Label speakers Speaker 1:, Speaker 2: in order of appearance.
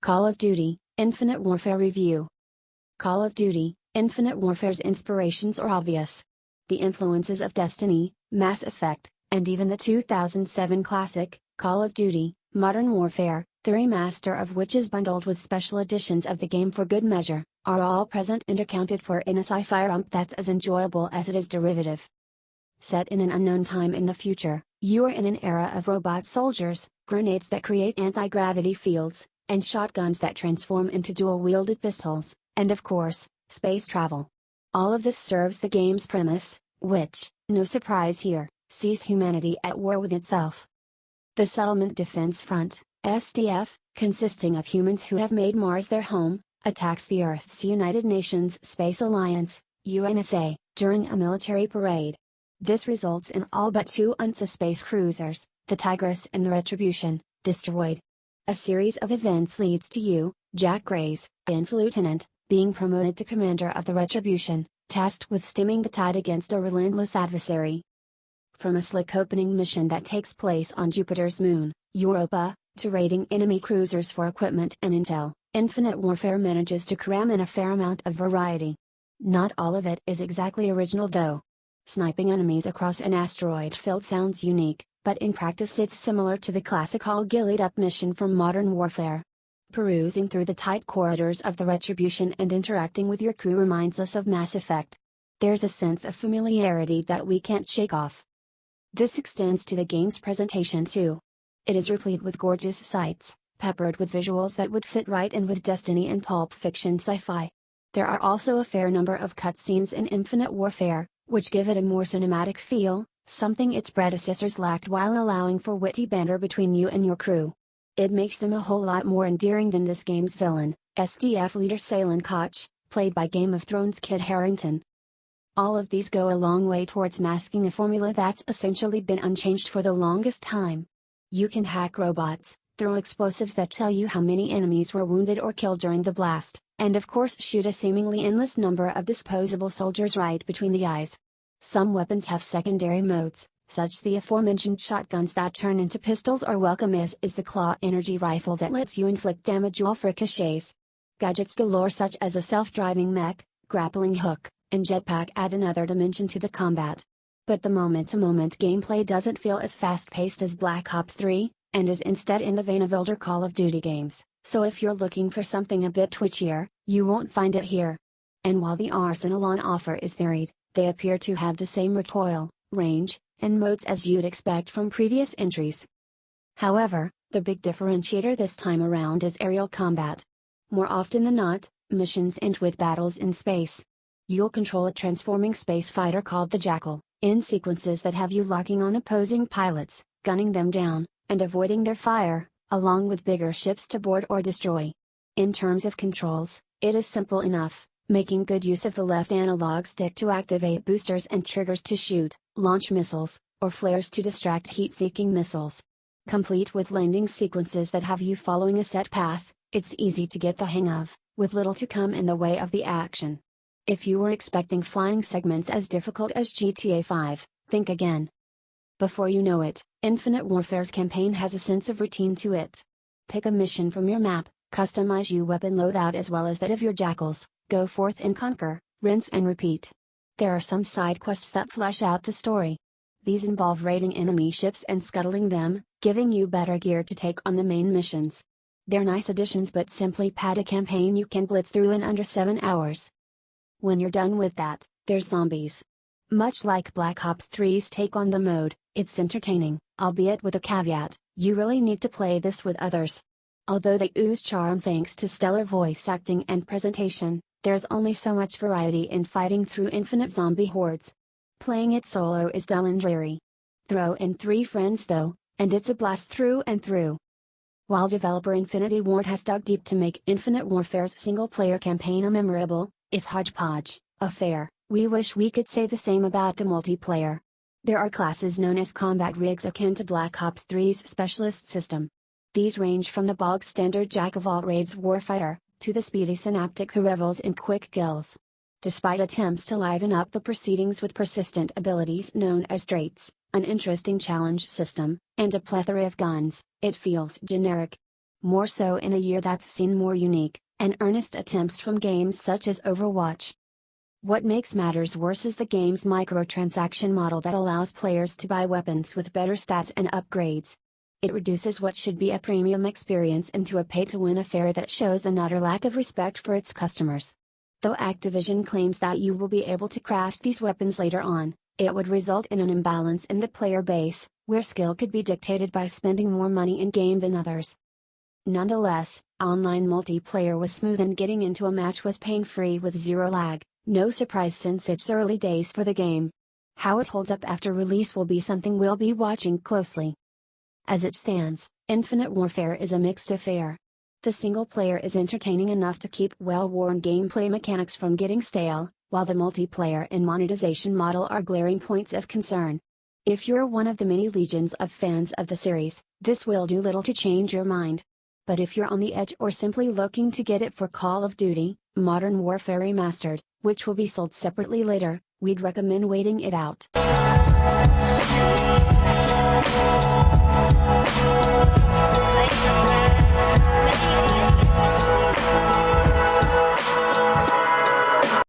Speaker 1: Call of Duty, Infinite Warfare Review. Call of Duty, Infinite Warfare's inspirations are obvious. The influences of Destiny, Mass Effect, and even the 2007 classic, Call of Duty, Modern Warfare, the remaster of which is bundled with special editions of the game for good measure, are all present and accounted for in a sci-fi romp that's as enjoyable as it is derivative. Set in an unknown time in the future, you are in an era of robot soldiers, grenades that create anti-gravity fields, and shotguns that transform into dual-wielded pistols, and of course, space travel. All of this serves the game's premise, which, no surprise here, sees humanity at war with itself. The Settlement Defense Front, SDF, consisting of humans who have made Mars their home, attacks the Earth's United Nations Space Alliance, UNSA, during a military parade. This results in all but two UNSA space cruisers, the Tigris and the Retribution, destroyed. A series of events leads to you, Jack Reyes, UNSA lieutenant, being promoted to commander of the Retribution, tasked with stemming the tide against a relentless adversary. From a slick opening mission that takes place on Jupiter's moon, Europa, to raiding enemy cruisers for equipment and intel, Infinite Warfare manages to cram in a fair amount of variety. Not all of it is exactly original though. Sniping enemies across an asteroid field sounds unique, but in practice it's similar to the classic all-gillied-up mission from Modern Warfare. Perusing through the tight corridors of the Retribution and interacting with your crew reminds us of Mass Effect. There's a sense of familiarity that we can't shake off. This extends to the game's presentation too. It is replete with gorgeous sights, peppered with visuals that would fit right in with Destiny and Pulp Fiction sci-fi. There are also a fair number of cutscenes in Infinite Warfare, which give it a more cinematic feel, something its predecessors lacked while allowing for witty banter between you and your crew. It makes them a whole lot more endearing than this game's villain, SDF leader Salen Koch, played by Game of Thrones Kit Harington. All of these go a long way towards masking a formula that's essentially been unchanged for the longest time. You can hack robots, throw explosives that tell you how many enemies were wounded or killed during the blast, and of course shoot a seemingly endless number of disposable soldiers right between the eyes. Some weapons have secondary modes, such the aforementioned shotguns that turn into pistols or welcome as is the claw energy rifle that lets you inflict damage off ricochets. Gadgets galore such as a self-driving mech, grappling hook, and jetpack add another dimension to the combat. But the moment-to-moment gameplay doesn't feel as fast-paced as Black Ops 3, and is instead in the vein of older Call of Duty games, so if you're looking for something a bit twitchier, you won't find it here. And while the arsenal on offer is varied, they appear to have the same recoil, range, and modes as you'd expect from previous entries. However, the big differentiator this time around is aerial combat. More often than not, missions end with battles in space. You'll control a transforming space fighter called the Jackal, in sequences that have you locking on opposing pilots, gunning them down, and avoiding their fire, along with bigger ships to board or destroy. In terms of controls, it is simple enough, making good use of the left analog stick to activate boosters and triggers to shoot, launch missiles, or flares to distract heat-seeking missiles. Complete with landing sequences that have you following a set path, it's easy to get the hang of, with little to come in the way of the action. If you were expecting flying segments as difficult as GTA 5, think again. Before you know it, Infinite Warfare's campaign has a sense of routine to it. Pick a mission from your map, customize your weapon loadout as well as that of your jackals, go forth and conquer, rinse and repeat. There are some side quests that flesh out the story. These involve raiding enemy ships and scuttling them, giving you better gear to take on the main missions. They're nice additions but simply pad a campaign you can blitz through in under 7 hours. When you're done with that, there's zombies. Much like Black Ops 3's take on the mode, it's entertaining, albeit with a caveat: you really need to play this with others. Although they ooze charm thanks to stellar voice acting and presentation, there's only so much variety in fighting through infinite zombie hordes. Playing it solo is dull and dreary. Throw in 3 friends though, and it's a blast through and through. While developer Infinity Ward has dug deep to make Infinite Warfare's single-player campaign a memorable, if hodgepodge, affair, we wish we could say the same about the multiplayer. There are classes known as combat rigs akin to Black Ops 3's specialist system. These range from the bog-standard jack-of-all-trades warfighter, to the speedy synaptic who revels in quick kills. Despite attempts to liven up the proceedings with persistent abilities known as traits, an interesting challenge system, and a plethora of guns, it feels generic. more so in a year that's seen more unique and earnest attempts from games such as Overwatch. What makes matters worse is the game's microtransaction model that allows players to buy weapons with better stats and upgrades. It reduces what should be a premium experience into a pay-to-win affair that shows an utter lack of respect for its customers. Though Activision claims that you will be able to craft these weapons later on, it would result in an imbalance in the player base, where skill could be dictated by spending more money in-game than others. Nonetheless, online multiplayer was smooth and getting into a match was pain-free with zero lag, no surprise since it's early days for the game. How it holds up after release will be something we'll be watching closely. As it stands, Infinite Warfare is a mixed affair. The single player is entertaining enough to keep well-worn gameplay mechanics from getting stale, while the multiplayer and monetization model are glaring points of concern. If you're one of the many legions of fans of the series, this will do little to change your mind. But if you're on the edge or simply looking to get it for Call of Duty, Modern Warfare Remastered, which will be sold separately later, we'd recommend waiting it out.